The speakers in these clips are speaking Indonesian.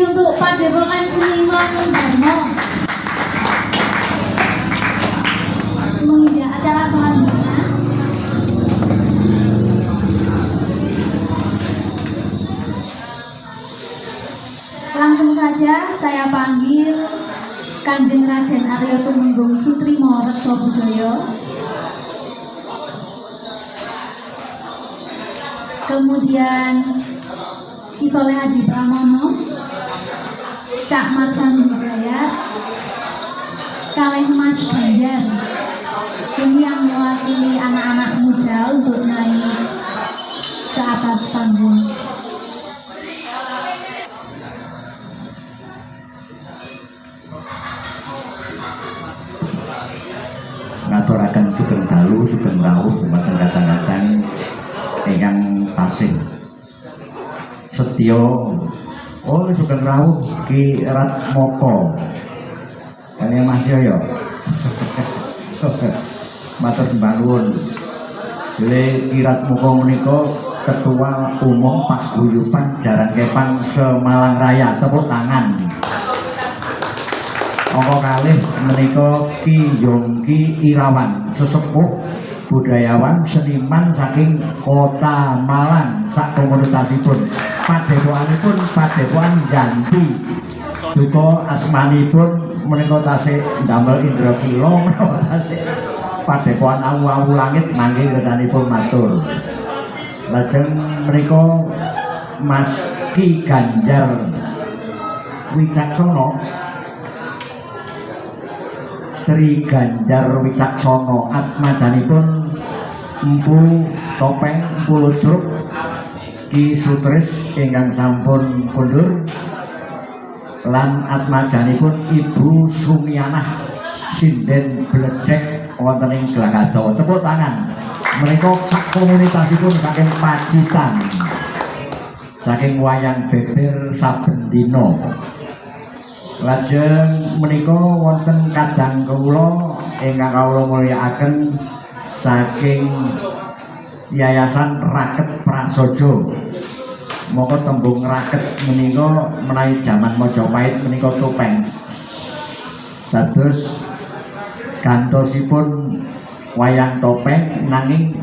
untuk Padepokan Seni Wangun Darmo menginjak acara selanjutnya. Langsung saja saya panggil Kanjeng Raden Arya Tumenggung Sutrimo Rekso Budoyo, kemudian Ki Soleh Hadi Pramono, Cak Marsan Hidayat, kalih Mas Ganjar. Ini yang mewakili anak-anak muda untuk naik ke atas panggung. Ngaturaken sugeng dalu sugeng rawuh dumateng kadang-kadang ingkang tasih setya. Oh sugeng rawuh Ki Ratmoko kaliyan Mas Yoyo. Matur sembah nuwun. Dene Ki Ratmoko menika Ketua Umum Paguyuban Jaran Kepang Semalang Raya. Tepuk tangan. Angka kalih menika Ki Yongki Irawan, sesepuh budayawan seniman saking Kota Malang sak komunitasipun. Padepokanipun Padepokan Janti. Duka asmanipun menika tasih ndamel Indra Kila menawa tasih Padepokan Awu-awu Langit mangke rekanipun matur. Lajeng menika Mas Ki Ganjar Wicaksono, Tri Ganjar Wicaksono atmadanipun Empu Topeng Empu Ludruk Ki Sutris ingkang sampun kundur, lan atmadanipun Ibu Sumianah Sinden Bledek wonten ing Glagado. Tepuk tangan. Menika sak komunitasipun saking Pacitan, saking wayang beber saben dina. Lajeng menika wonten kadang kawula ingkang kawula mulyakaken saking Yayasan Raket Prasaja. Moko tembung raket menika menawi jaman Majapahit menika topeng. Dados gantosipun wayang topeng nanging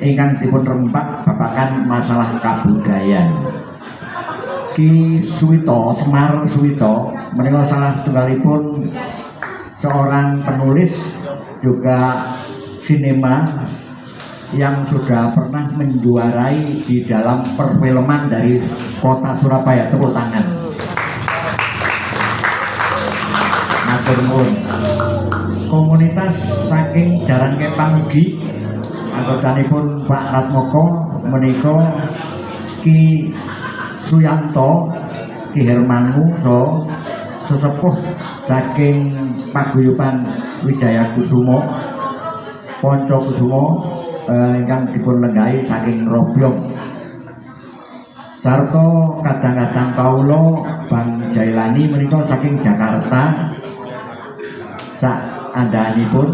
ingkang dipun rembak babagan masalah kabudayan. Ki Suwito, Semar Suwito menika salah setunggalipun seorang penulis juga sinema yang sudah pernah menjuarai di dalam perfilman dari kota Surabaya. Tepuk tangan. Matur nuwun. Komunitas saking Jaran Kepang ugi anggotanipun Pak Ratmoko menika Ki Suyanto, Ki Hermanmu so sesepuh saking Paguyuban Wijaya Kusumo Ponco Kusumo ingkang dipun lenggahi saking Robyong. Sarta kadang-kadang kawula Bang Jailani menika saking Jakarta sak andhanipun.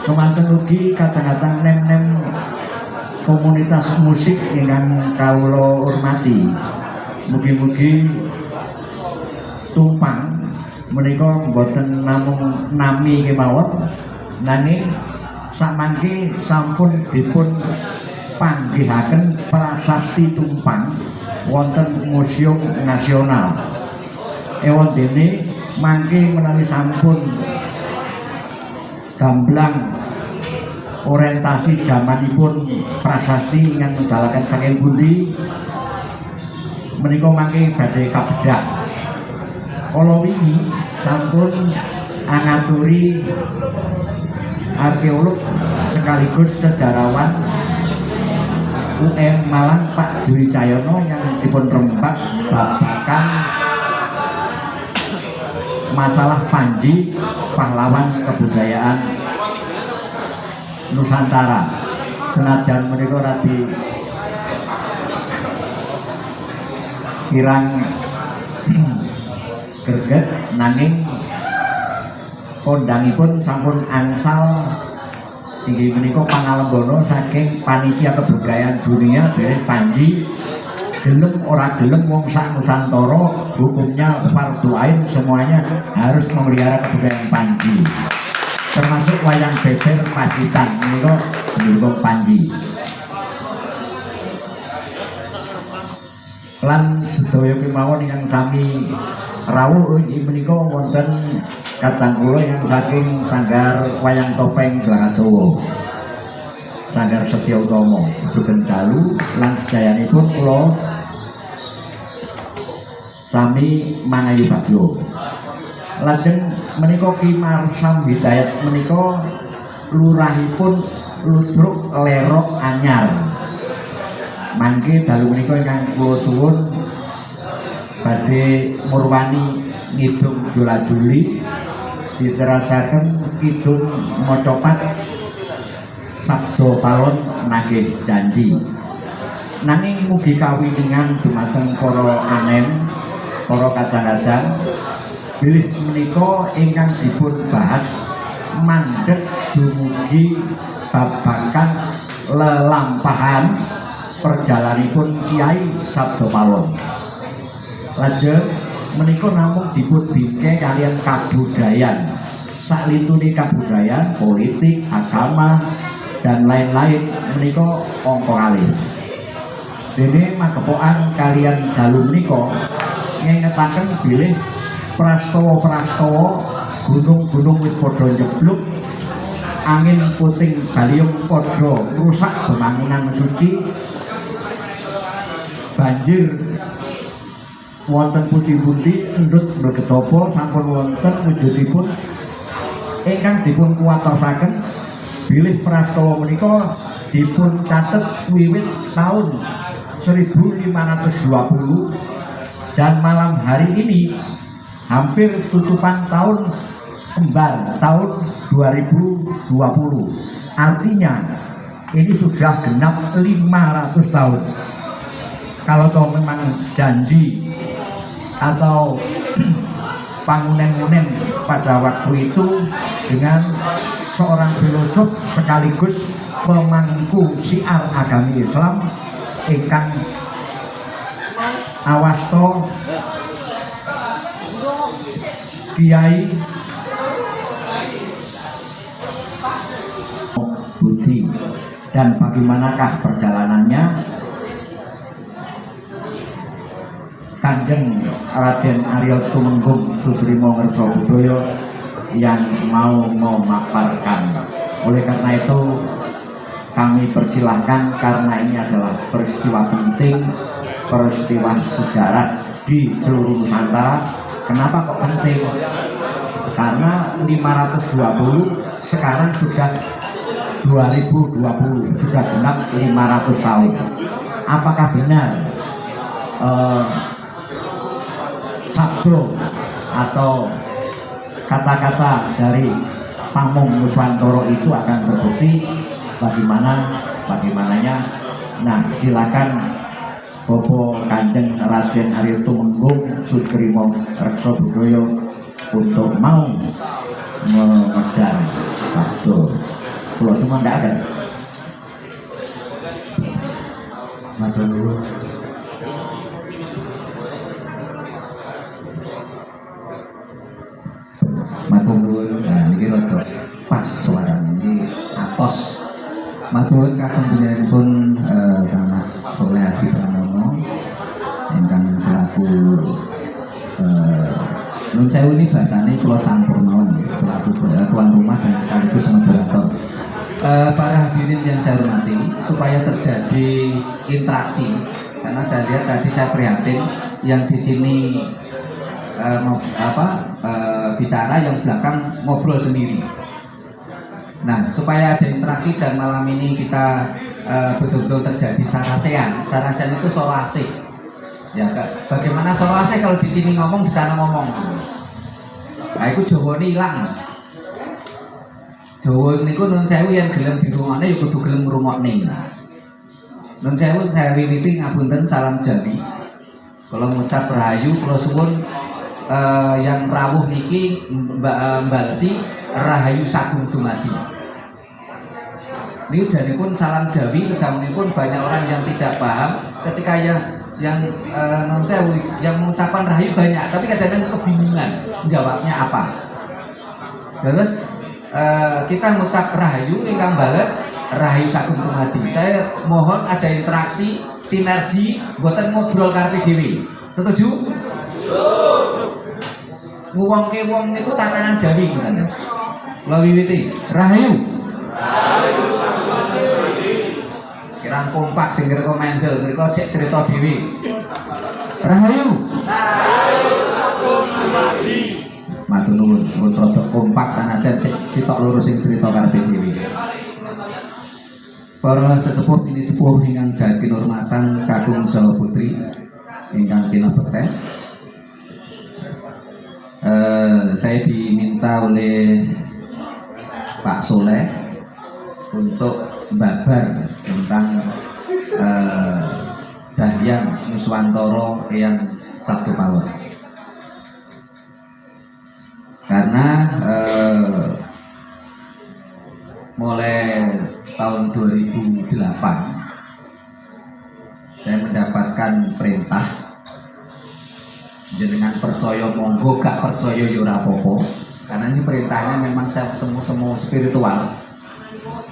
Semanten ugi kadang-kadang nem-nem komunitas musik ingkang kawula hormati. Mugi-mugi tumpang menika boten namung nami kemawon, nanging samangke sampun dipun panggihaken prasasti tumpang wonten Museum Nasional. Ewon dene mangke menawi sampun gamblang orientasi zamanipun prasasti ingkang medalaken saking pundi menika mangke badhe kabedah. Kala wingi sampun angaturi arkeolog sekaligus sejarawan UM Malang Pak Dwi Cahyono yang dipun rembak babagan masalah Panji pahlawan kebudayaan Nusantara. Senajan menika radi kirang greget nanging kondangipun sampun angsal inggih menika pangalembono saking panitia kebudayaan dunia derek Panji gelem ora gelem wong sak Nusantara hukumnya fardhu ain, semuanya harus memelihara kebudayaan Panji, termasuk wayang beber Pacitan menika mendukung Panji. Lan sedaya kemawon yang sami rawuh inggih menika wonten kadang kula yang saking Sanggar Wayang Topeng Glagatowo, Sanggar Setya Utama Sugeng Dalu, lan sedayanipun kula sami mangayu bagyo. Lajeng menika Ki Marsam Hidayat menika lurahipun Ludruk Lerok Anyar. Mangke dalu menika ingkang kula suwun badhe murwani ngidung jola-juli diterasaken kidung mocopat sabda palon nagih janji. Nanging mugi kawiningan dumateng para anen, para kadang-kadang bilih menika ingkang dipun bahas mandhet dumugi babagan lelampahan perjalanipun Kiai Sabda Palon. Lajeng menika namung dipun bingkai kalian kabudayan, saklintune kabudayan, politik, agama dan lain-lain menika angka kalih. Dene magepokan kalian dalu menika ngengetaken bilih prastawa-prastawa gunung-gunung wis padha njebluk, angin puting baliung padha ngrusak pembangunan suci, banjir wonten pundi-pundi endut mregetopo sampun wonten wujudipun ingkang dipun kuwatosaken bilih prastawa menika dipun catet wiwit tahun 1520 dan malam hari ini hampir tutupan tahun kembar tahun 2020. Artinya ini sudah genap 500 tahun. Kalau toh memang janji atau pangunen-ngunen pada waktu itu dengan seorang filosof sekaligus pemangku syiar agami Islam ingkang awasto Kiai Budi, dan bagaimanakah perjalanannya Kanjeng Raden Arya Tumenggung Sudrimo Ngersobudaya yang mau memaparkan. Oleh karena itu kami persilahkan, karena ini adalah peristiwa penting, peristiwa sejarah di seluruh Nusantara. Kenapa kok penting? Karena 520 sekarang sudah 2020, sudah genap 500 tahun. Apakah benar sabdo atau kata-kata dari Pamong Nuswantoro itu akan terbukti? Bagaimananya? Nah, silakan Bobo Kanjeng Raden Arya Tumenggung Sudrimo Reksobudaya untuk mau memedar sabdo. Kalau semua tidak ada. Matur nuwun. Matur nuwun. Nah, niki rada pas suarane iki atos. Matur nuwun kakang panjenenganipun Mas Soleh Adi Pramono ingkang selaku nun sewu ini bahasane kula campur mawon selaku tuan rumah dan sekaligus moderator. Para hadirin yang saya hormati, supaya terjadi interaksi, karena saya lihat tadi saya prihatin yang di sini bicara, yang belakang ngobrol sendiri. Nah, supaya ada interaksi dan malam ini kita betul-betul terjadi sarasean. Sarasean itu sorase. Ya, bagaimana sorase kalau di sini ngomong, di sana ngomong. Nah, itu Jawa ini hilang. Jawa niku nun sewu yang gelem dirungokne ya kudu gelem ngrungokne. Nun sewu saya wiwiti ngapunten salam Jawi. Kalau ngucap rahayu kula suwun yang rawuh niki mbalesi rahayu sagung dumadi. Niku janipun salam Jawi, sedamunipun banyak orang yang tidak paham ketika non sewu yang mengucapkan rahayu banyak, tapi kadang-kadang kebingungan jawabnya apa. Terus kita mengucap rahayu, ingkang bales rahayu sagung tumadi. Saya mohon ada interaksi, sinergi, buatan ngobrol karepe dhewe. Setuju? Nguwongke wong niku tatanan Jawi ngoten. Kula wiwiti, rahayu. Kirang kompak sing ngreka mendel, mriko cek cerita dhewe. Rahayu. Rahayu sagung tumadi. Matur nuwun, pun rada kompak sanajan cek sitok loro sing cerita karepe dhewe. Para sesepuh ini sepuh ingkang dadi kinurmatan kakung saha putri ingkang kinabekten. Saya diminta oleh Pak Soleh untuk babar tentang Dahyang Nuswantara Eyang Sabdo Palon. Karena mulai tahun 2008 saya mendapatkan perintah, jenengan percaya monggo, gak percaya ya ora apa-apa. Karena ini perintahnya memang saya semu spiritual.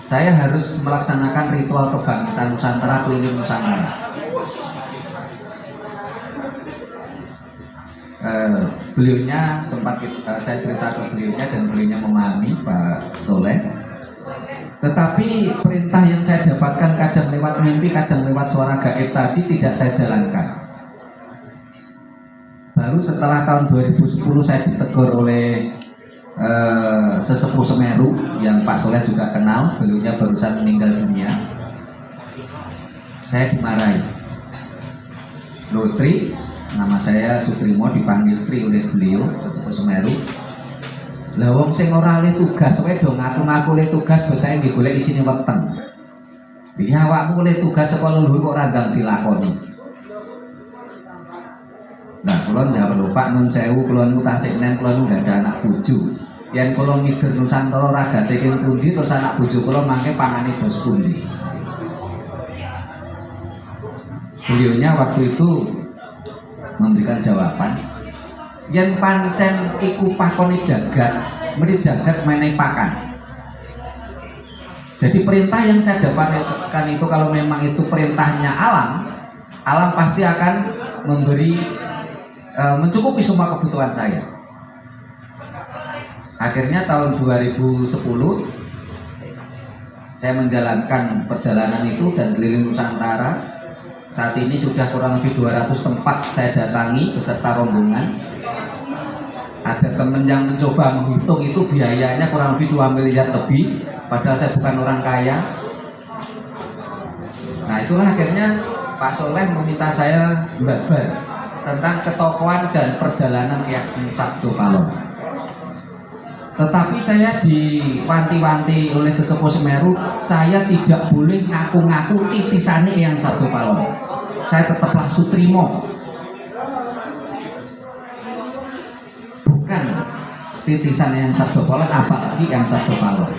Saya harus melaksanakan ritual kebangkitan Nusantara keliling Nusantara. Beliaunya sempat saya cerita ke beliaunya dan beliaunya memahami, Pak Soleh. Tetapi perintah yang saya dapatkan kadang lewat mimpi, kadang lewat suara gaib tadi tidak saya jalankan. Baru setelah tahun 2010 saya ditegur oleh sesepuh Semeru yang Pak Soleh juga kenal, beliaunya barusan meninggal dunia. Saya dimarahi. Loh Tri, nama saya Sutrimo, dipanggil Tri oleh beliau, sesepuh Semeru. Lah wong sing ora oleh tugas wae do ngaku-ngaku oleh tugas betahe nggih golek isine weteng. Iki awakmu oleh tugas saka leluhur kok ora ndang dilakoni. Nah, kula njawab lho Pak nun sewu, kula niku tasik nen, kula niku gak ada anak bojo. Yen kula mider Nusantara ragate king pundi terus anak bojo kula mangke pangane dos pundi. Beliaunya waktu itu memberikan jawaban, yen pancen iku pakone jagat, mesti jagat menehi pakan. Jadi perintah yang saya dapatkan itu kalau memang itu perintahnya alam, alam pasti akan memberi mencukupi semua kebutuhan saya. Akhirnya tahun 2010 saya menjalankan perjalanan itu dan keliling Nusantara. Saat ini sudah kurang lebih 200 tempat saya datangi beserta rombongan. Ada teman yang mencoba menghitung itu biayanya kurang lebih 2 miliar lebih, padahal saya bukan orang kaya. Nah itulah akhirnya Pak Soleh meminta saya babar tentang ketokohan dan perjalanan Eyang Sabdo Palon. Tetapi saya diwanti-wanti oleh sesepuh Semeru, saya tidak boleh ngaku-ngaku titisane Eyang Sabdo Palon. Saya tetaplah Sutrimo, bukan titisan Eyang Sabdo Palon, apalagi Eyang Sabdo Palon.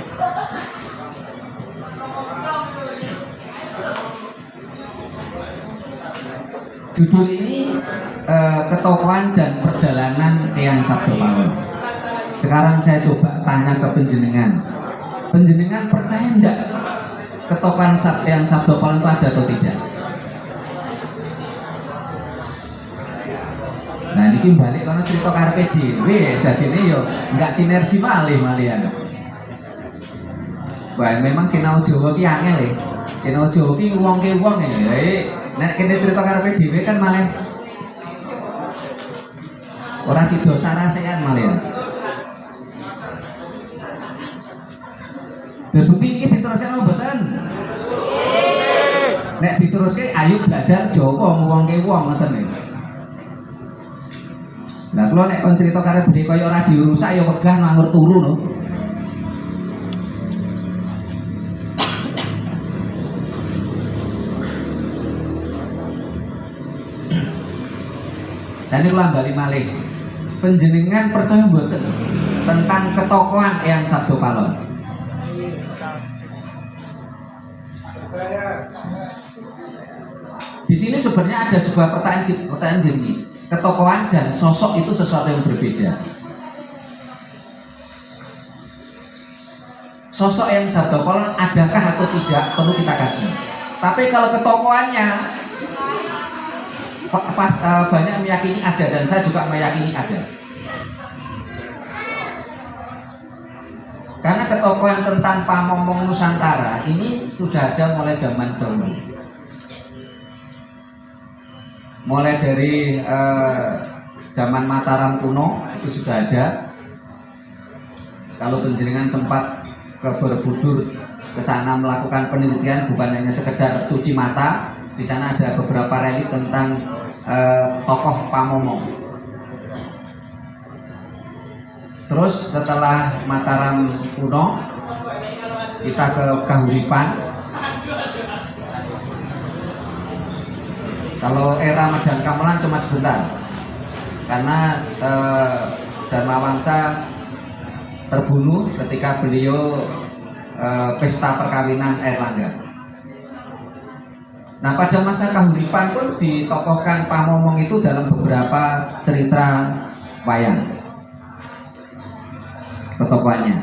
Judul ini ketokohan dan perjalanan Eyang Sabdo Palon. Sekarang saya coba tanya ke penjenengan, penjenengan percaya enggak ketokohan Eyang Sabdo Palon itu ada atau tidak? Nah ini balik karena cerita karepe dhewe, dadine yo enggak sinergi malihan. Wah memang sinau Jawa ki angel e. Sinau Jawa ki ngwongke wong e. Nek kene cerita karepe dhewe kan malah ora sida sarasean malihan. Terus bukti ini diteruskan apa mboten? Nek diteruske ayo belajar Jawa ngwongke wong ngoten niku. Nah kalau nek kon cerita karep budhe kaya radio rusak ya wegah nganggur turu no. Jane kula bali malih. Panjenengan percaya mboten tentang ketokohan Eyang Sabdo Palon? Di sini sebenarnya ada sebuah pertanyaan gini, ketokohan dan sosok itu sesuatu yang berbeda. Sosok yang Sabda Kolon adakah atau tidak perlu kita kaji. Tapi kalau ketokohannya banyak meyakini ada, dan saya juga meyakini ada. Karena ketokohan tentang Pamomong Nusantara ini sudah ada mulai zaman dahulu. Mulai dari zaman Mataram kuno itu sudah ada. Kalau penjenengan sempat ke Borobudur ke sana melakukan penelitian, bukan hanya sekedar cuci mata, di sana ada beberapa relik tentang tokoh Pamomong. Terus setelah Mataram kuno kita ke Kahuripan. Kalau era Medan Kamelan cuma sebentar, karena Dharma Wangsa terbunuh ketika beliau pesta perkawinan Airlangga. Nah, pada masa Kahuripan pun ditokohkan Pamomong itu dalam beberapa cerita wayang ketokohannya.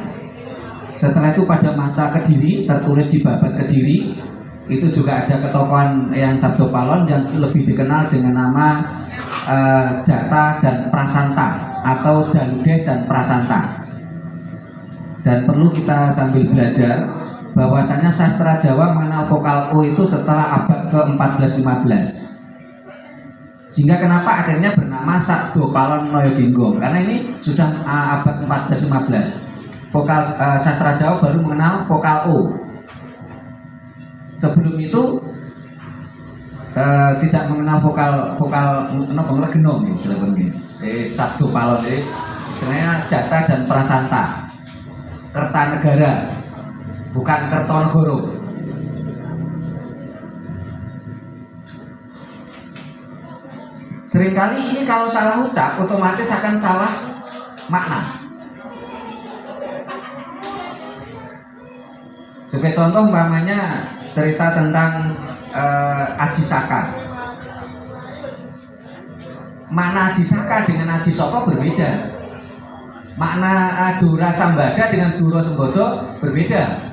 Setelah itu pada masa Kediri, tertulis di Babat Kediri, itu juga ada ketokohan yang Sabda Palon yang lebih dikenal dengan nama Jata dan Prasanta atau Jaludeh dan Prasanta. Dan perlu kita sambil belajar bahwasanya sastra Jawa mengenal vokal O itu setelah abad ke-14-15. Sehingga kenapa akhirnya bernama Sabda Palon Noyoginggong, karena ini sudah abad 14-15. Vokal sastra Jawa baru mengenal vokal O. Sebelum itu tidak mengenal vokal genong Sabda Palon istilahnya Jata dan Prasanta, Kertanegara, bukan Kertonegoro. Seringkali ini kalau salah ucap otomatis akan salah makna. Sebagai contoh umpamanya cerita tentang Aji Saka. Makna Aji Saka dengan Aji Saka berbeda. Makna Dura Sambada dengan Duro Sembodo berbeda.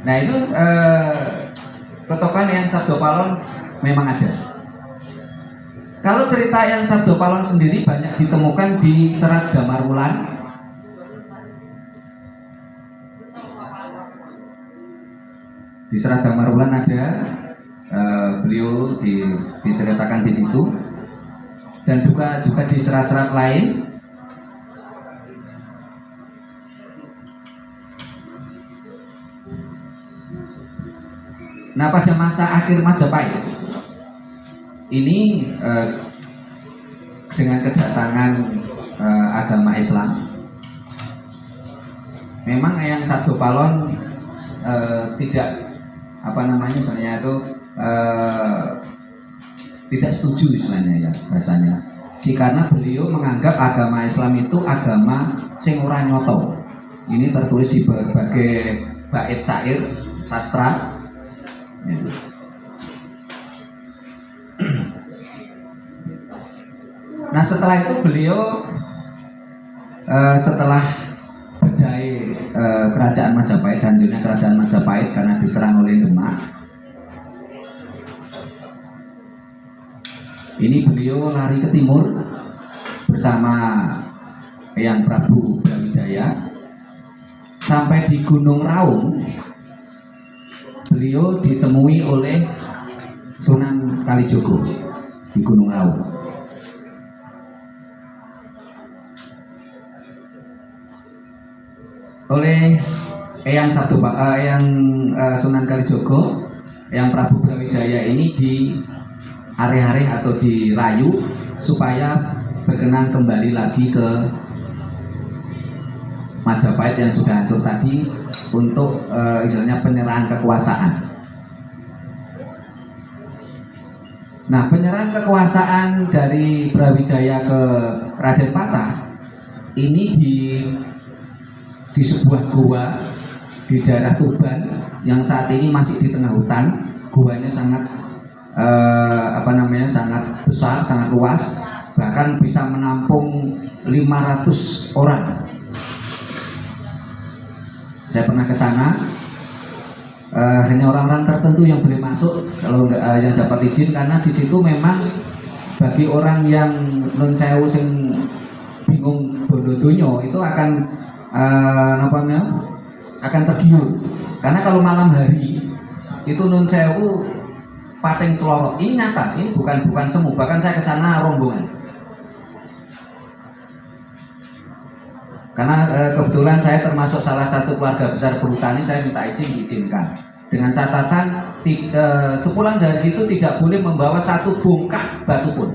Nah itu ketokohan yang Sabda Palon memang ada. Kalau cerita yang Sabda Palon sendiri banyak ditemukan di Serat Damar Wulan. Di Serat Damar Wulan ada, beliau diceritakan di situ, dan juga di serat-serat lain. Nah, pada masa akhir Majapahit ini dengan kedatangan agama Islam, memang Eyang Sabda Palon tidak istilahnya itu tidak setuju istilahnya ya bahasanya. Karena beliau menganggap agama Islam itu agama sing ora nyoto. Ini tertulis di berbagai bait syair sastra. Nah setelah itu beliau setelah bedai kerajaan Majapahit, hancurnya kerajaan Majapahit karena diserang oleh Demak, ini beliau lari ke timur bersama Eyang Prabu Brawijaya sampai di Gunung Raung. Beliau ditemui oleh Sunan Kalijogo di Gunung Raung. Oleh Eyang Sunan Kalijogo, Eyang Prabu Brawijaya ini diare-are atau dirayu supaya berkenan kembali lagi ke Majapahit yang sudah hancur tadi untuk istilahnya penyerahan kekuasaan. Nah, penyerahan kekuasaan dari Brawijaya ke Raden Patah ini di sebuah gua di daerah Tuban yang saat ini masih di tengah hutan. Guanya sangat sangat besar, sangat luas, bahkan bisa menampung 500 orang. Saya pernah ke sana, hanya orang-orang tertentu yang boleh masuk, kalau yang dapat izin, karena di situ memang bagi orang yang non sewu sing bingung bondo dunyo itu akan akan tergiur, karena kalau malam hari itu non sewu pating celorot. Ini nyata, ini bukan semu, bahkan saya ke sana rombongan. Karena kebetulan saya termasuk salah satu keluarga besar perhutani, saya minta izin diizinkan. Dengan catatan sepulang dari situ tidak boleh membawa satu bongkah batu pun.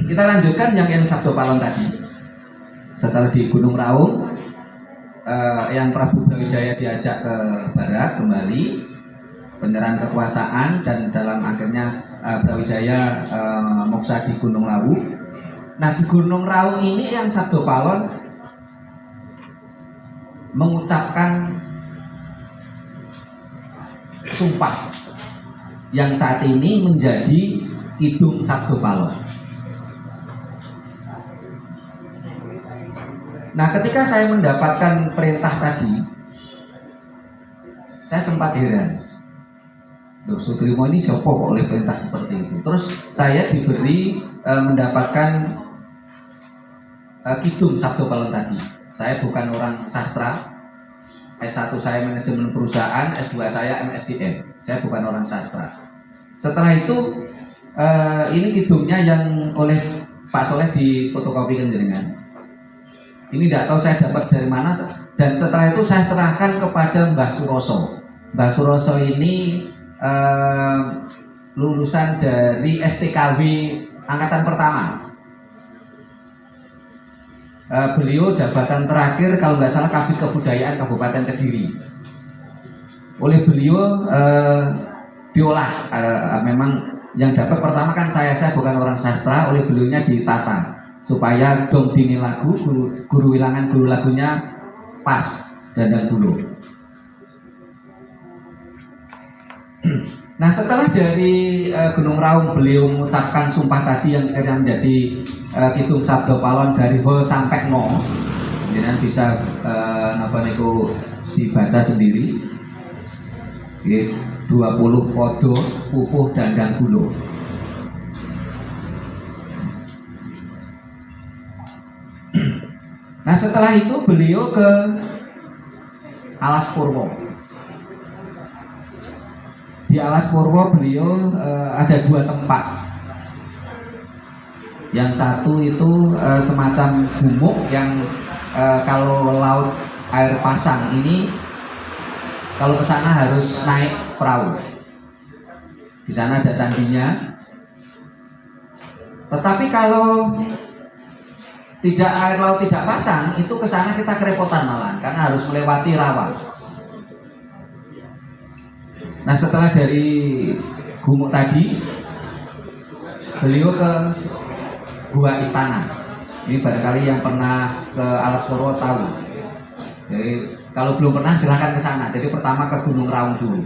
Kita lanjutkan yang Sabdo Palon tadi. Setelah di Gunung Raung, yang Prabu Brawijaya diajak ke barat kembali, penyerahan kekuasaan, dan dalam akhirnya Brawijaya moksa di Gunung Lawu. Nah, di Gunung Raung ini yang Sabdo Palon mengucapkan sumpah yang saat ini menjadi Kidung Sabdo Palon. Nah, ketika saya mendapatkan perintah tadi, saya sempat heran. Loh, Sutrimo ini siapa kok oleh perintah seperti itu? Terus saya diberi mendapatkan Kidung Sabdo Palon tadi. Saya bukan orang sastra. S1 saya manajemen perusahaan, S2 saya MSDM. Saya bukan orang sastra. Setelah itu ini kidungnya yang oleh Pak Soleh di fotokopikan jenengan. Ini tidak tahu saya dapat dari mana, dan setelah itu saya serahkan kepada Mbah Suroso. Mbah Suroso ini lulusan dari STKW angkatan pertama. Beliau jabatan terakhir kalau nggak salah Kabid Kebudayaan Kabupaten Kediri. Oleh beliau diolah, memang yang dapat pertama kan saya bukan orang sastra, oleh beliaunya ditata supaya dong dini lagu, guru wilangan guru lagunya pas dan bulu. Nah, setelah dari Gunung Raung beliau mengucapkan sumpah tadi yang akhirnya menjadi Kidung Sabdo Palon dari ho sampai no, kemudian bisa dibaca sendiri. 20 podo pupuh dandang gulo. Nah, setelah itu beliau ke Alas Purwo. Di Alas Purwo beliau ada dua tempat. Yang satu itu semacam gumuk yang kalau laut air pasang ini, kalau ke sana harus naik perahu. Di sana ada candinya. Tetapi kalau tidak air laut tidak pasang, itu ke sana kita kerepotan malahan karena harus melewati rawa. Nah, setelah dari gumuk tadi, beliau ke Gua Istana. Ini barangkali yang pernah ke Alas Purwo tahu. Jadi kalau belum pernah silahkan ke sana. Jadi pertama ke Gunung Raung dulu.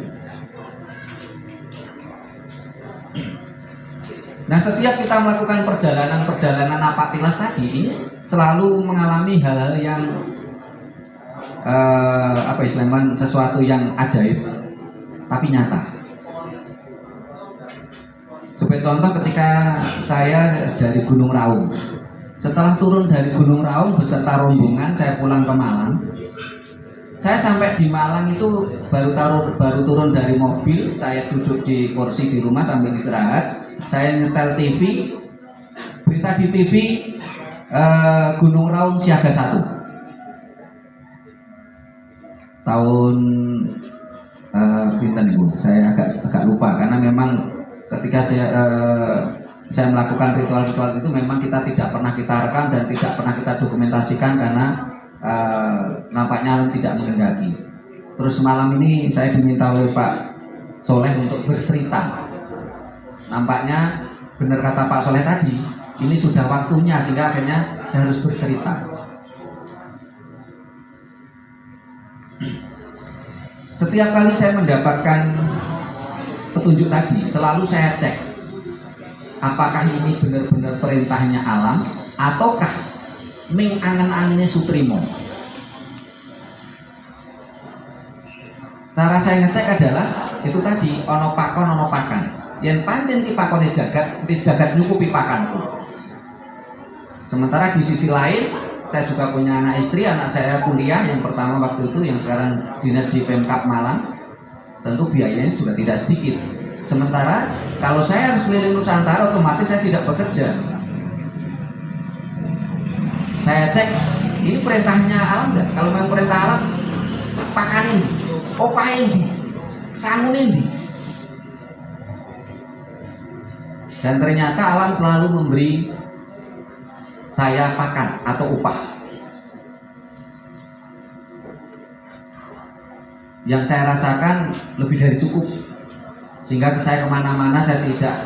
Nah, setiap kita melakukan perjalanan napak tilas tadi, ini selalu mengalami hal-hal yang sesuatu yang ajaib tapi nyata. Sebagai contoh, ketika saya dari Gunung Raung, setelah turun dari Gunung Raung beserta rombongan, saya pulang ke Malang. Saya sampai di Malang itu baru turun dari mobil, saya duduk di kursi di rumah sambil istirahat. Saya nyetel TV, berita di TV Gunung Raung siaga 1. Tahun pinten Ibu, saya agak lupa karena memang ketika saya melakukan ritual-ritual itu memang kita tidak pernah kita rekam dan tidak pernah kita dokumentasikan karena nampaknya tidak mengendaki. Terus malam ini saya diminta oleh Pak Soleh untuk bercerita. Nampaknya benar kata Pak Soleh tadi, ini sudah waktunya, sehingga akhirnya saya harus bercerita. Setiap kali saya mendapatkan petunjuk tadi, selalu saya cek apakah ini benar-benar perintahnya alam ataukah ning angen-angennya Sutrimo. Cara saya ngecek adalah itu tadi, ono pakon ono pakan. Yen pancen ki pakone jagat, di jagat nyukupi pakanku. Sementara di sisi lain, saya juga punya anak istri, anak saya kuliah yang pertama waktu itu, yang sekarang dinas di Pemkab Malang. Tentu biayanya juga tidak sedikit. Sementara kalau saya harus keliling Nusantara, otomatis saya tidak bekerja. Saya cek, ini perintahnya alam enggak? Kalau memang perintah alam, pakanin, opain di, sangunin di. Dan ternyata alam selalu memberi saya pakan atau upah. Yang saya rasakan lebih dari cukup, sehingga saya kemana-mana saya tidak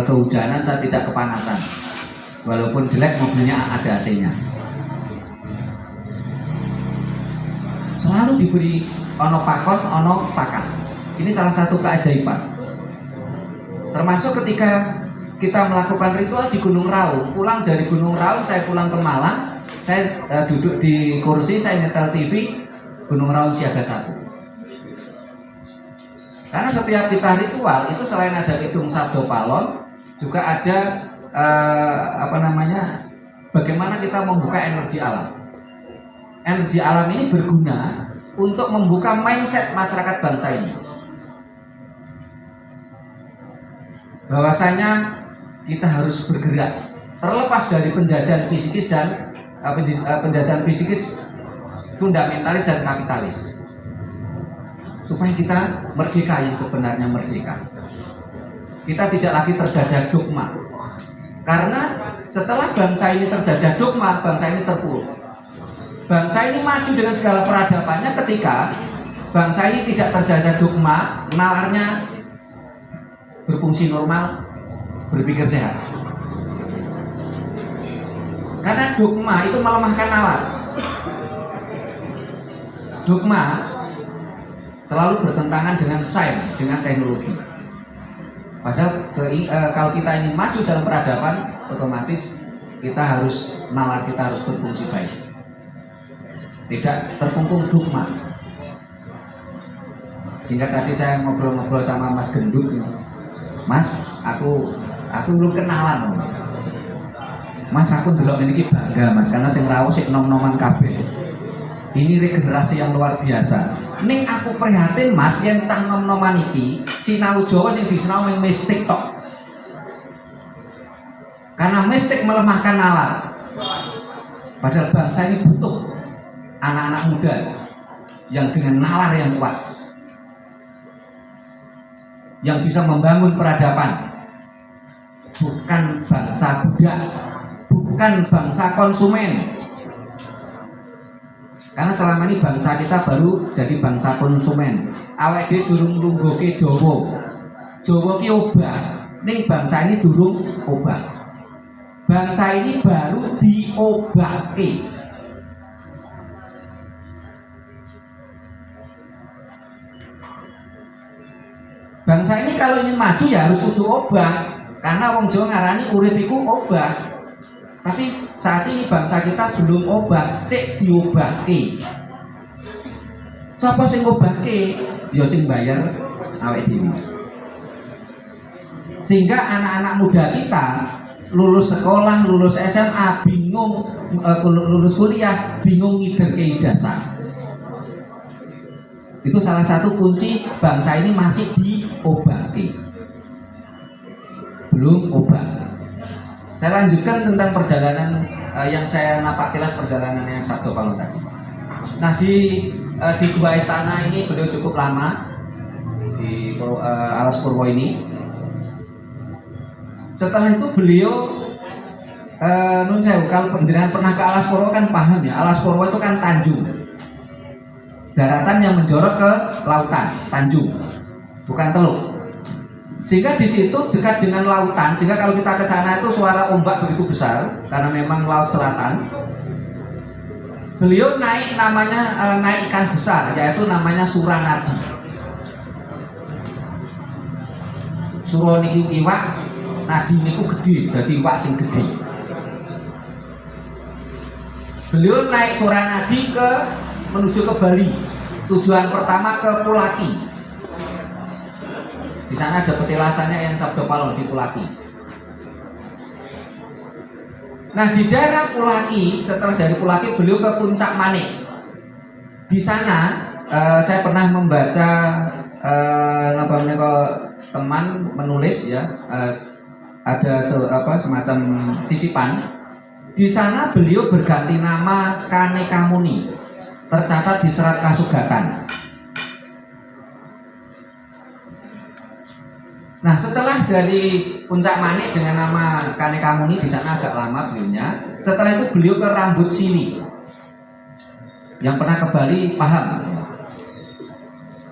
kehujanan, saya tidak kepanasan. Walaupun jelek mobilnya ada AC-nya. Selalu diberi ono pakon, ono pakan. Ini salah satu keajaiban. Termasuk ketika kita melakukan ritual di Gunung Raung. Pulang dari Gunung Raung, saya pulang ke Malang. Saya duduk di kursi, saya nyetel TV Gunung Raung Siaga 1. Karena setiap kita ritual itu selain ada Kidung Sabdo Palon, juga ada bagaimana kita membuka energi alam. Energi alam ini berguna untuk membuka mindset masyarakat bangsa ini. Bahwasanya kita harus bergerak terlepas dari penjajahan psikis dan penjajahan psikis fundamentalis dan kapitalis, supaya kita merdeka yang sebenarnya merdeka. Kita tidak lagi terjajah dogma. Karena setelah bangsa ini terjajah dogma, bangsa ini terpuruk. Bangsa ini maju dengan segala peradabannya ketika bangsa ini tidak terjajah dogma, nalarnya berfungsi normal, berpikir sehat. Karena dogma itu melemahkan nalar. Dogma selalu bertentangan dengan sains, dengan teknologi. Padahal kalau kita ingin maju dalam peradaban, otomatis nalar kita harus berfungsi baik, tidak terkungkung dogma. Sehingga tadi saya ngobrol-ngobrol sama Mas Gendut, Mas, aku belum kenalan, Mas, aku delok ini bangga, Mas, karena sing rawuh sik nom-noman kabeh. Ini regenerasi yang luar biasa. Ning aku prihatin, Mas, yen cang nom-noman iki sinau Jawa sing disinau ning mistik tok. Karena mistik melemahkan nalar. Padahal bangsa ini butuh anak-anak muda yang dengan nalar yang kuat, yang bisa membangun peradaban. Bukan bangsa budak, bukan bangsa konsumen. Karena selama ini bangsa kita baru jadi bangsa konsumen. Awake dhewe durung nglungguhke Jawa. Jawa ki obah, ning bangsa ini durung obah. Bangsa ini baru diobahke. Bangsa ini kalau ingin maju ya harus kudu obah. Karena wong Jawa ngarani urip iku obah. Tapi saat ini bangsa kita belum obah, sik diobahke. Sapa sing ngobahke? Ya sing bayar awake dhewe. Sehingga anak-anak muda kita lulus sekolah, lulus SMA bingung, lulus kuliah bingung ngiderke ijazah. Itu salah satu kunci bangsa ini masih diobahke, belum obah. Saya lanjutkan tentang perjalanan yang saya napak tilas perjalanan yang Sabdo Palon tadi. Nah di Gua Istana ini beliau cukup lama di Alas Purwo ini. Setelah itu beliau nun sewu, kalau penjenengan pernah ke Alas Purwo kan paham ya, Alas Purwo itu kan tanjung, daratan yang menjorok ke lautan, tanjung, bukan teluk. Sehingga di situ dekat dengan lautan, sehingga kalau kita ke sana itu suara ombak begitu besar karena memang laut selatan. Beliau naik naik ikan besar, yaitu namanya Suranadi. Suro niki iwak, nadi niku gede, dadi iwak sing gede. Beliau naik Suranadi menuju ke Bali. Tujuan pertama ke Pulaki. Di sana ada petilasannya yang Sabdo Palon di Pulaki. Nah, di daerah Pulaki, setelah dari Pulaki beliau ke Puncak Manik. Di sana saya pernah membaca teman menulis ya, ada semacam sisipan. Di sana beliau berganti nama Kanekamuni, tercatat di Serat Kasugatan. Nah, setelah dari Puncak Manik dengan nama Kanekamuni, di sana agak lama beliaunya. Setelah itu beliau ke Rambut Sili. Yang pernah ke Bali paham.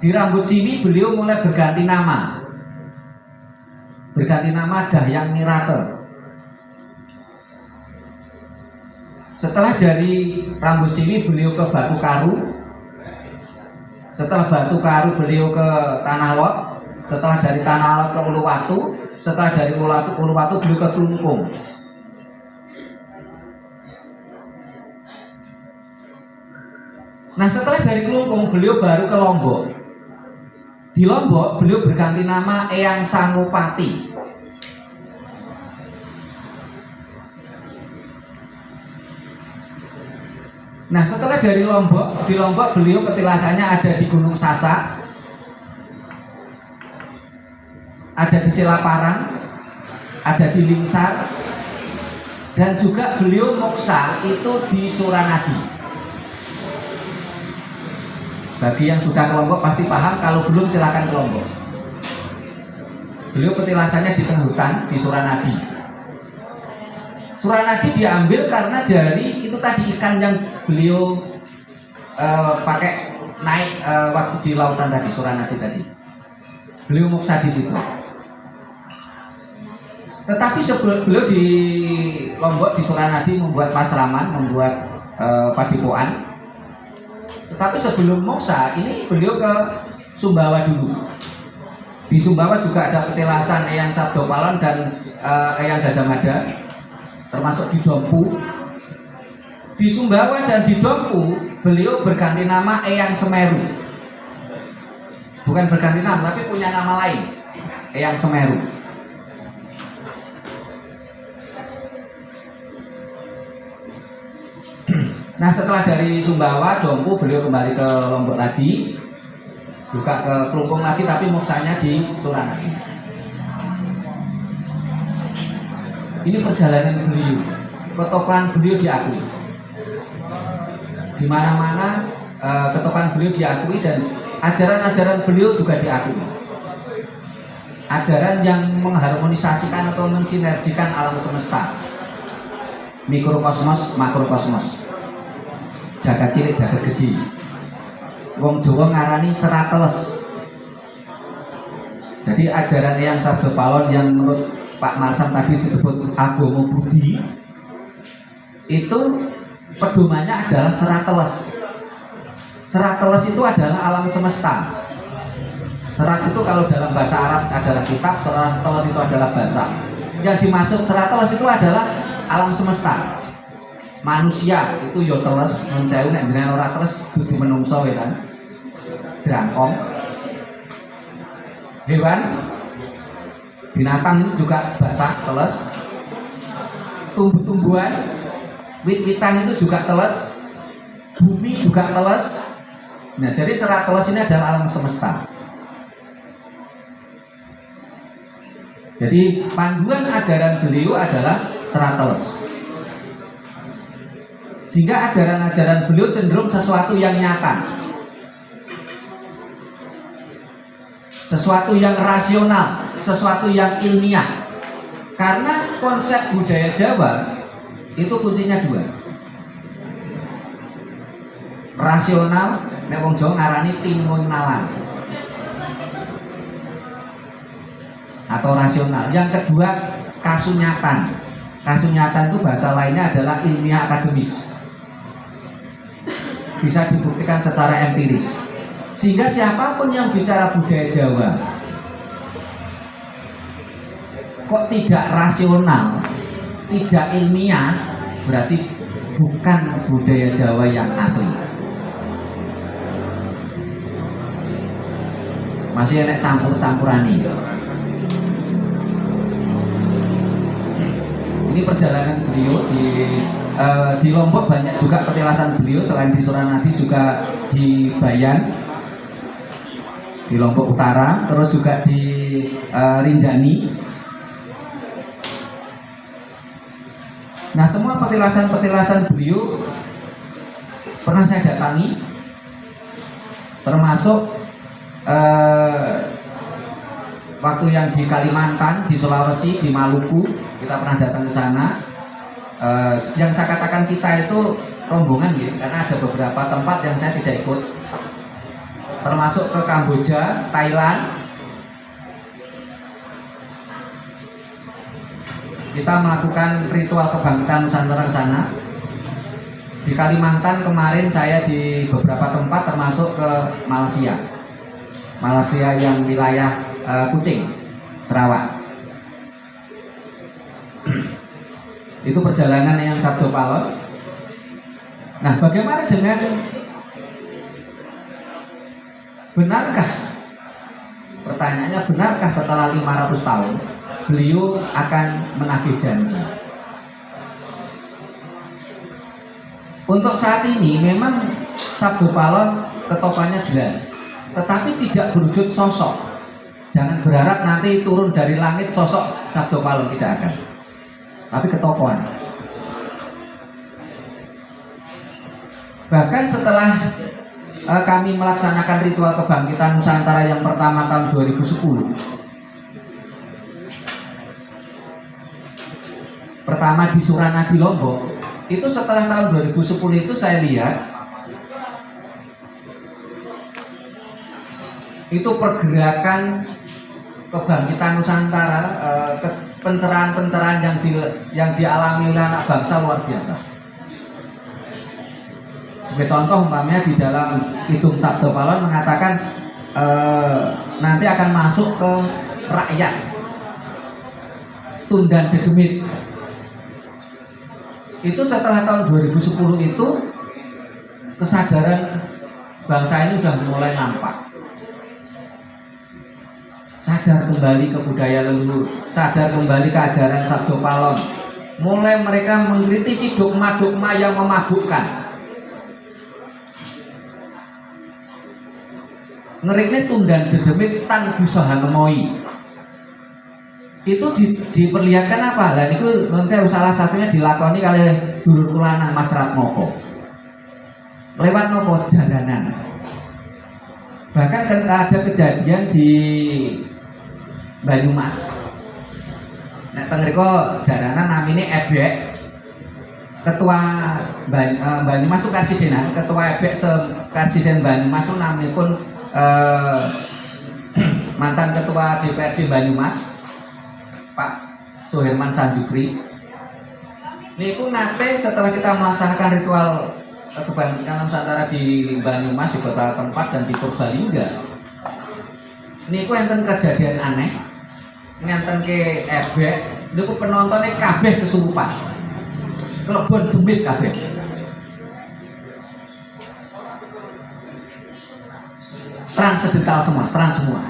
Di Rambut Sili beliau mulai berganti nama. Berganti nama Dahyang Nirate. Setelah dari Rambut Sili beliau ke Batu Karu. Setelah Batu Karu beliau ke Tanah Lot. Setelah dari Tanah Lot ke Uluwatu. Setelah dari Uluwatu beliau ke Klungkung. Nah, setelah dari Klungkung beliau baru ke Lombok. Di Lombok beliau berganti nama Eyang Sangupati. Nah, setelah dari Lombok, di Lombok beliau petilasannya ada di Gunung Sasak, ada di Silaparang, ada di Lingsar, dan juga beliau moksa itu di Suranadi. Bagi yang sudah ke Lombok pasti paham, kalau belum silakan ke Lombok. Beliau petilasannya di tengah hutan di Suranadi. Suranadi diambil karena dari itu tadi ikan yang beliau pakai naik waktu di lautan tadi, Suranadi tadi. Beliau moksa di situ. Tetapi sebelum beliau di Lombok, di Suranadi membuat pasraman, membuat padepokan. Tetapi sebelum moksa ini beliau ke Sumbawa dulu. Di Sumbawa juga ada petilasan Eyang Sabdo Palon dan Eyang Gajah Mada, termasuk di Dompu. Di Sumbawa dan di Dompu beliau berganti nama Eyang Semeru. Bukan berganti nama, tapi punya nama lain, Eyang Semeru. Nah, setelah dari Sumbawa, Dompu, beliau kembali ke Lombok lagi, juga ke Klungkung lagi, tapi moksanya di Suranadi. Ini perjalanan beliau, ketokohan beliau diakui. Di mana-mana ketokohan beliau diakui dan ajaran-ajaran beliau juga diakui. Ajaran yang mengharmonisasikan atau mensinergikan alam semesta, mikrokosmos, makrokosmos, jagat cilik, jagat gede. Wong Jawa ngarani serat teles. Jadi ajaran Eyang Sabdo Palon yang menurut Pak Marsam tadi disebut agama budi, itu pedomannya adalah serat teles. Serat teles itu adalah alam semesta. Serat itu kalau dalam bahasa Arab adalah kitab, serat teles itu adalah bahasa. Yang dimaksud serat teles itu adalah alam semesta. Manusia itu yo teles, nun sewu nek jenengan ora teles dudu menungso wesan. Jerangkong. Hewan, binatang itu juga basah, teles. Tumbuh-tumbuhan, wit-witan itu juga teles. Bumi juga teles. Nah, jadi serat teles ini adalah alam semesta. Jadi panduan ajaran beliau adalah serat teles. Sehingga ajaran-ajaran beliau cenderung sesuatu yang nyata, sesuatu yang rasional, sesuatu yang ilmiah. Karena konsep budaya Jawa itu kuncinya dua. Rasional, nek wong Jawa ngarani tinunalan. atau rasional. Yang kedua, kasunyatan. Kasunyatan itu bahasa lainnya adalah ilmiah akademis, bisa dibuktikan secara empiris. Sehingga siapapun yang bicara budaya Jawa kok tidak rasional, tidak ilmiah, berarti bukan budaya Jawa yang asli. Masih enak campur-campurani. Ini perjalanan beliau di Lombok, banyak juga petilasan beliau. Selain di Suranadi juga di Bayan, di Lombok Utara, terus juga di Rinjani. Nah, semua petilasan-petilasan beliau pernah saya datangi, termasuk waktu yang di Kalimantan, di Sulawesi, di Maluku, kita pernah datang ke sana. Yang saya katakan kita itu rombongan ya, karena ada beberapa tempat yang saya tidak ikut, termasuk ke Kamboja, Thailand. Kita melakukan ritual kebangkitan Nusantara ke sana. Di Kalimantan kemarin saya di beberapa tempat, termasuk ke Malaysia yang wilayah Kuching, Sarawak. Itu perjalanan yang Sabdo Palon. Nah, bagaimana dengan, benarkah, pertanyaannya, benarkah setelah 500 tahun beliau akan menagih janji? Untuk saat ini memang Sabdo Palon ketokohannya jelas, tetapi tidak berwujud sosok. Jangan berharap nanti turun dari langit sosok Sabdo Palon, tidak akan. Tapi ketokohan. Bahkan setelah kami melaksanakan ritual kebangkitan Nusantara yang pertama tahun 2010, pertama di Suranadi, Lombok, itu setelah tahun 2010 itu saya lihat itu pergerakan kebangkitan Nusantara, pencerahan-pencerahan yang dialami oleh anak bangsa luar biasa. Sebagai contoh, umpamanya di dalam Kidung Sabdo Palon mengatakan nanti akan masuk ke rakyat Tundan Dedemit. Itu setelah tahun 2010 itu kesadaran bangsa ini sudah mulai nampak. Sadar kembali ke budaya leluhur, sadar kembali ke ajaran Sabdo Palon. Mulai mereka mengkritisi dogma-dogma yang memabukkan. Ngerikne Tundan Dedemit tan bisa hangemoi. Itu diperlihatkan apa? Dan itu menurut salah satunya dilakoni oleh dulur kula nang Mas Ratmoko. Lewat nopo jalanan. Bahkan ada kejadian di Banyumas. Nek teng mriko jaranan namine Ebek. Ketua Banyumas itu Karsidenan, ketua Ebek Karsiden Banyumas itu naminipun mantan ketua DPRD Banyumas, Pak Suherman Sanjukri. Niku nate setelah kita melaksanakan ritual kebangkitan Nusantara di Banyumas, di beberapa tempat dan di Purbalingga, niku enten kejadian aneh. Ngenten ke Ebek, niku penontonnya kabeh kesurupan, kelebon demit kabeh. Transedital semua, trans semua.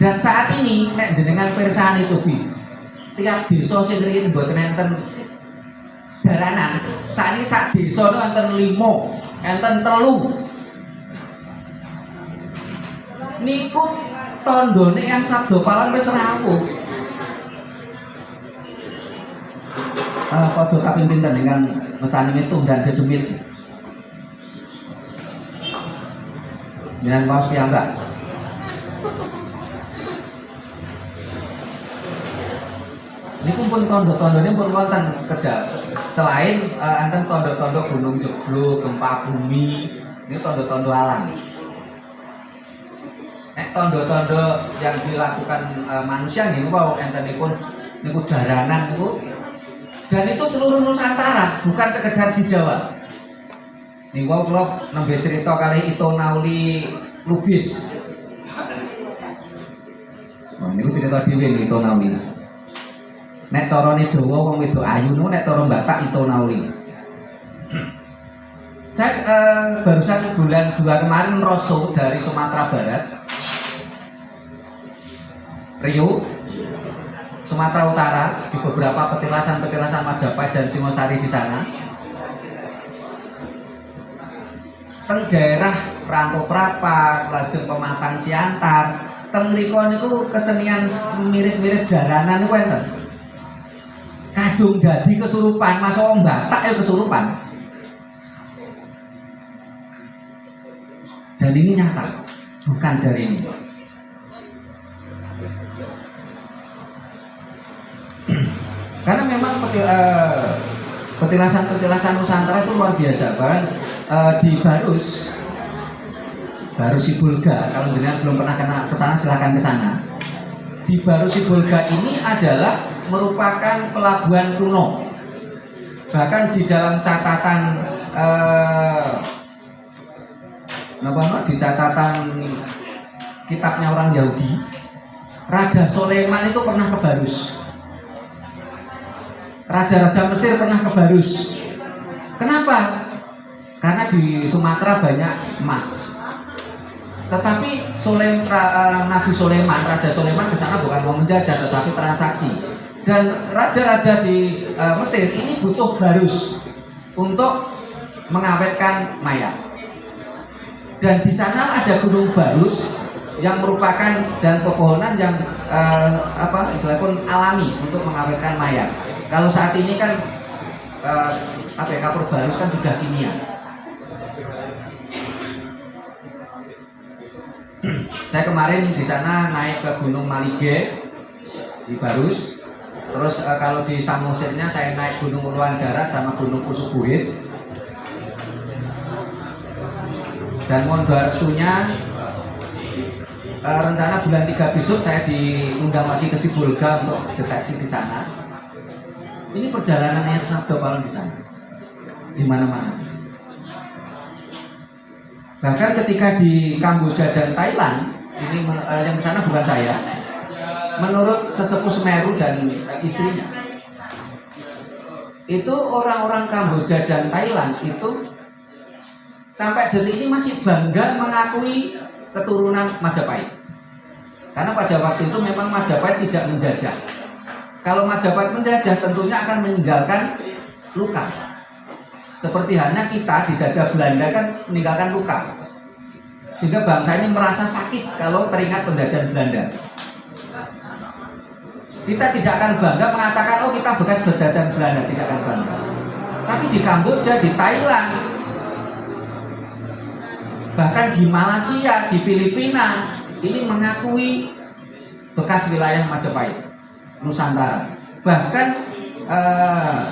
Dan saat ini nek jenengan pirsani cobi, tiap desa sing riyen mboten enten jaranan, saat ini sak desa itu enten 5, enten 3. Niku tandane yang Sabdo Palon wis rawuh. Padha kaping pinten dengan mestani Tundan Dedemit. Jangan kaos piyambak. Niku pun tondo-tondone pun wonten kerja. Selain enten tondo-tondo gunung jeblok, gempa bumi, ini tondo-tondo alam. nek tondo-tondo yang dilakukan manusia niku wau entenipun niku jaranan niku, dan itu seluruh Nusantara, bukan sekedar di Jawa. Nih wau kula nembe cerita kali Ito Nauli Lubis. Oh, niku cerita dhewe Ito Nauli. Nek carane Jawa wong wedok ayu niku, nek cara Batak Ito Nauli. Saya barusan bulan 2 kemarin roso dari Sumatera Barat, Riau, Sumatera Utara, di beberapa petilasan-petilasan Majapahit dan Singosari di sana. Teng daerah Rantau Prapat, lajeng Pematang Siantar, teng mriku niku kesenian mirip-mirip jaranan niku enten. Kadung dadi kesurupan, masa wong Batak ya kesurupan. Dan ini nyata, bukan jari ini. Karena memang petilasan-petilasan Nusantara itu luar biasa. Bahkan di Barus Sibulga, kalau jenengan belum pernah ke sana silahkan ke sana. Di Barus Sibulga ini adalah merupakan pelabuhan kuno. Bahkan di dalam catatan di catatan kitabnya orang Yahudi, Raja Soleman itu pernah ke Barus. Raja-raja Mesir pernah ke Barus. Kenapa? Karena di Sumatera banyak emas. Tetapi Nabi Soleman, Raja Soleman ke sana bukan mau menjajah, tetapi transaksi. Dan raja-raja di Mesir ini butuh Barus untuk mengawetkan mayat. Dan di sana ada Gunung Barus yang merupakan dan pepohonan yang istilahnya pun alami untuk mengawetkan mayat. Kalau saat ini kan kapur Barus kan sudah kimia. Saya kemarin di sana naik ke Gunung Malige di Barus. Terus kalau di Samosirnya saya naik Gunung Uluan Darat sama Gunung Pusubuhit. Dan mohon doa restunya, rencana bulan 3 besok saya diundang lagi ke Sibulga untuk deteksi di sana. Ini perjalanan yang sabda paling di sana, di mana-mana. Bahkan ketika di Kamboja dan Thailand, ini yang ke sana bukan saya. Menurut sesepuh Semeru dan istrinya, itu orang-orang Kamboja dan Thailand itu sampai detik ini masih bangga mengakui keturunan Majapahit. Karena pada waktu itu memang Majapahit tidak menjajah. Kalau Majapahit menjajah tentunya akan meninggalkan luka. Seperti halnya kita dijajah Belanda kan meninggalkan luka. Sehingga bangsa ini merasa sakit kalau teringat penjajahan Belanda. Kita tidak akan bangga mengatakan, oh kita bekas penjajahan Belanda, tidak akan bangga. Tapi di Kamboja, di Thailand, bahkan di Malaysia, di Filipina, ini mengakui bekas wilayah Majapahit, Nusantara. Bahkan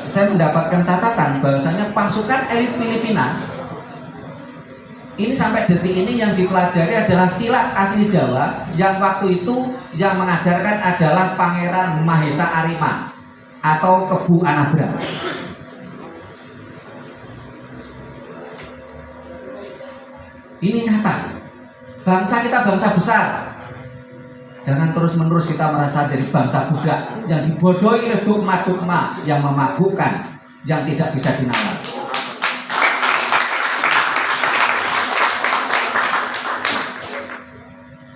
saya mendapatkan catatan bahwasanya pasukan elit Filipina ini sampai detik ini yang dipelajari adalah silat asli Jawa, yang waktu itu yang mengajarkan adalah Pangeran Mahesa Arima atau Kebu Anabra. Ini nyata. Bangsa kita bangsa besar. Jangan terus-menerus kita merasa jadi bangsa budak yang dibodohi oleh dogma-dogma yang memabukkan, yang tidak bisa dinalar.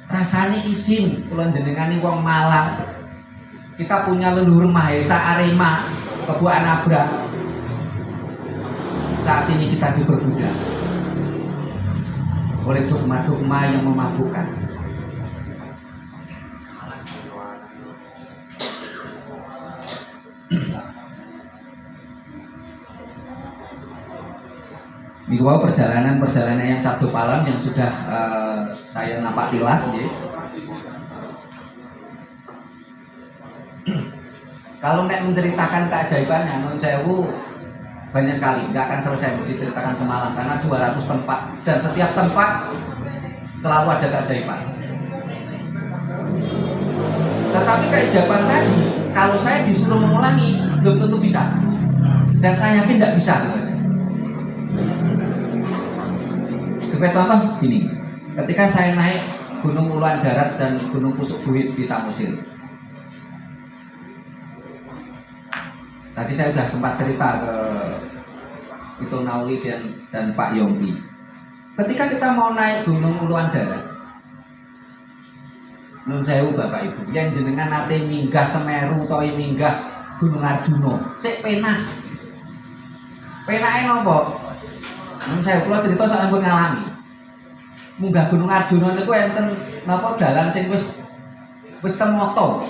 Rasane isin kula jenengani wong Malang. Kita punya leluhur Mahesa Arima, Kebu Anabra. Saat ini kita diperbudak oleh dogma-dogma yang memabukkan. Niku perjalanan yang Sabtu malam yang sudah saya nampak tilas ya. Kalau nek menceritakan keajaibannya Nun Sewu banyak sekali, nggak akan selesai diceritakan semalam karena 200 tempat dan setiap tempat selalu ada keajaiban. Tetapi keijaban tadi, kalau saya disuruh mengulangi, belum tentu bisa. Dan saya yakin tidak bisa gitu aja. Sebagai contoh gini, ketika saya naik Gunung Uluan Darat dan Gunung Pusuk Buit di Samosir. Tadi saya sudah sempat cerita ke itu Nauli dan Pak Yongki. Ketika kita mau naik Gunung Uluan Darat, Nun sewu Bapak Ibu, yang jenengan nate minggah Semeru atau minggah Gunung Arjuna, sik penak. Penake napa? Nun sewu kula cerita sak ampun ngalami. Munggah Gunung Arjuna niku enten napa dalan sing wis temoto.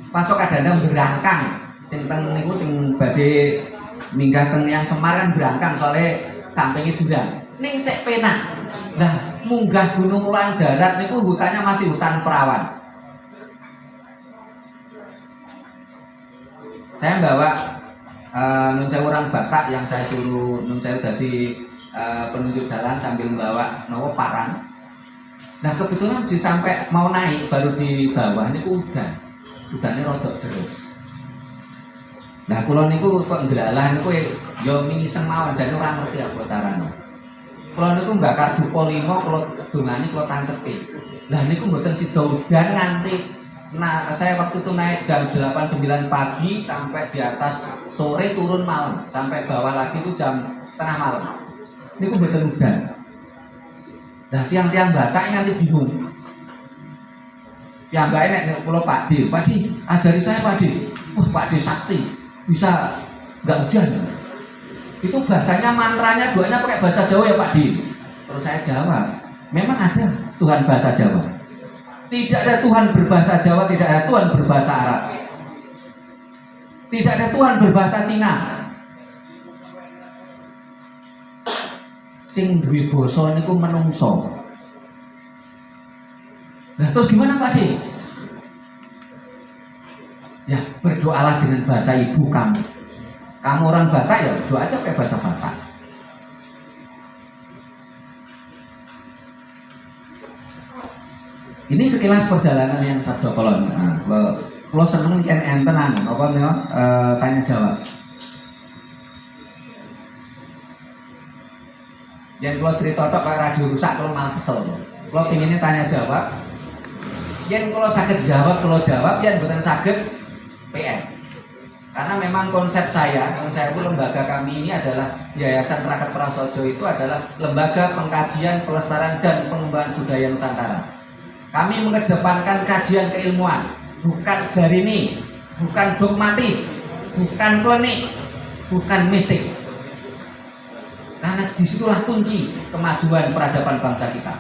Pasok kadang berangkang. Sing teng niku sing badhe minggah teng yang Semar kan berangkang soalnya sampinge jurang. Ning sik penak. Nah, munggah Gunung Uluan Darat niku hutannya masih hutan perawan. Saya bawa Nun sewu orang Batak yang saya suruh Nun sewu dadi penunjuk jalan sambil membawa nopo parang. Nah kebetulan sampai mau naik baru di bawah ini udannya rodok deres. Nah kula niku kok ndelalah niku ya mingiseng mawon jane ora ngerti apa carane. Kula niku mbakar dupa 5 kula dongani kula tancepi. Lah niku mboten sida udan nganti. Nah, saya waktu itu naik jam 8-9 pagi sampai di atas sore turun malam sampai bawah lagi itu jam tengah malam. Ini aku betul udan. Nah, tiang-tiang Batak nanti bingung. Yang baik nek pulau Pak D, ajari saya Pak D. Wah Pak D sakti, bisa nggak hujan. Itu bahasanya mantranya doanya pakai bahasa Jawa ya Pak D. Terus saya jawab, memang ada Tuhan bahasa Jawa. Tidak ada Tuhan berbahasa Jawa, tidak ada Tuhan berbahasa Arab. Tidak ada Tuhan berbahasa Cina. Sing duwe basa niku menungso. Nah, terus gimana Pak D? Ya, berdoalah dengan bahasa ibu kamu. Kamu orang Batak ya, doa aja pakai bahasa Batak. Ini sekilas perjalanan yang Sabda Kolon. Nah, kalau seneng kan entenan, apa nih? Tanya jawab. Yang kalau cerita tok kayak radio rusak, kalau malah kesel. Kalau pinginnya tanya jawab. Yang kalau sakit jawab, kalau jawab, yang bukan sakit PM. Karena memang konsep saya itu lembaga kami ini adalah Yayasan Rakyat Prasojo itu adalah lembaga pengkajian, pelestarian dan pengembangan budaya Nusantara. Kami mengedepankan kajian keilmuan, bukan jarini, bukan dogmatis, bukan klinik, bukan mistik. Karena disitulah kunci kemajuan peradaban bangsa kita.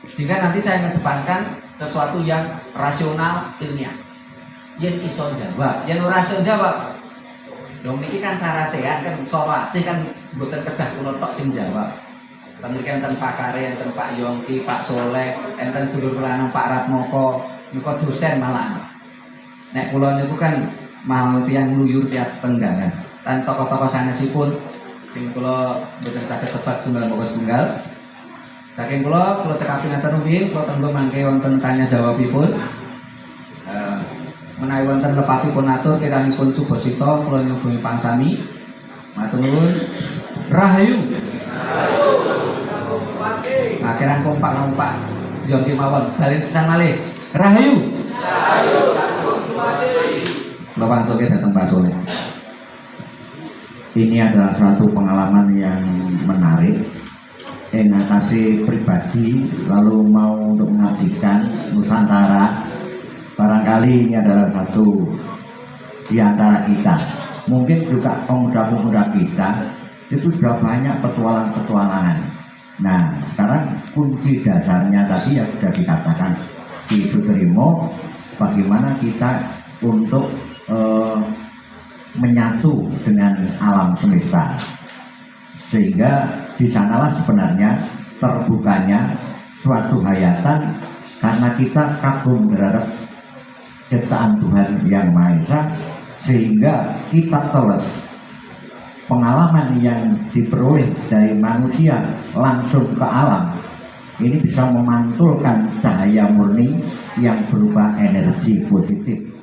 Sehingga nanti saya mengedepankan sesuatu yang rasional, ilmiah. Yen iso jawab, yen ora iso jawab. Dong niki kan sarasean kan sorase kan mboten kedah kula tok sing jawab. Pendidikan enten Pak Kare, enten Pak Yongki, Pak Soleh, enten dulur lanang Pak Ratmoko, niku dosen malah. Nek kula niku kan mau tiyang luyur tiap tenggangan. Lan tokoh-tokoh sanesipun sing kula mboten saged sebat setunggal monggo setunggal. Saking kula cekapi ngaten rumiyin, kula tenggo mangke wonten tanya jawabipun. Menawi wonten lepatipun atur kirangipun subasita kula nyuwun pangsami. Matur nuwun. Rahayu. Akhirnya kompak Yongki mawon balik sesan malih. Rahayu. Bapak Soke datang Pak Soleh. Ini adalah suatu pengalaman yang menarik. Ngatasi pribadi lalu mau untuk mengabdikan Nusantara. Barangkali ini adalah satu di antara kita. Mungkin juga pemuda-pemuda kita itu sudah banyak petualangan-petualangan. Nah, sekarang kunci dasarnya tadi yang sudah dikatakan di Sutrimo, bagaimana kita untuk menyatu dengan alam semesta, sehingga di sanalah sebenarnya terbukanya suatu hayatan karena kita kagum terhadap ciptaan Tuhan Yang Maha Esa, sehingga kita teles pengalaman yang diperoleh dari manusia langsung ke alam ini bisa memantulkan cahaya murni yang berupa energi positif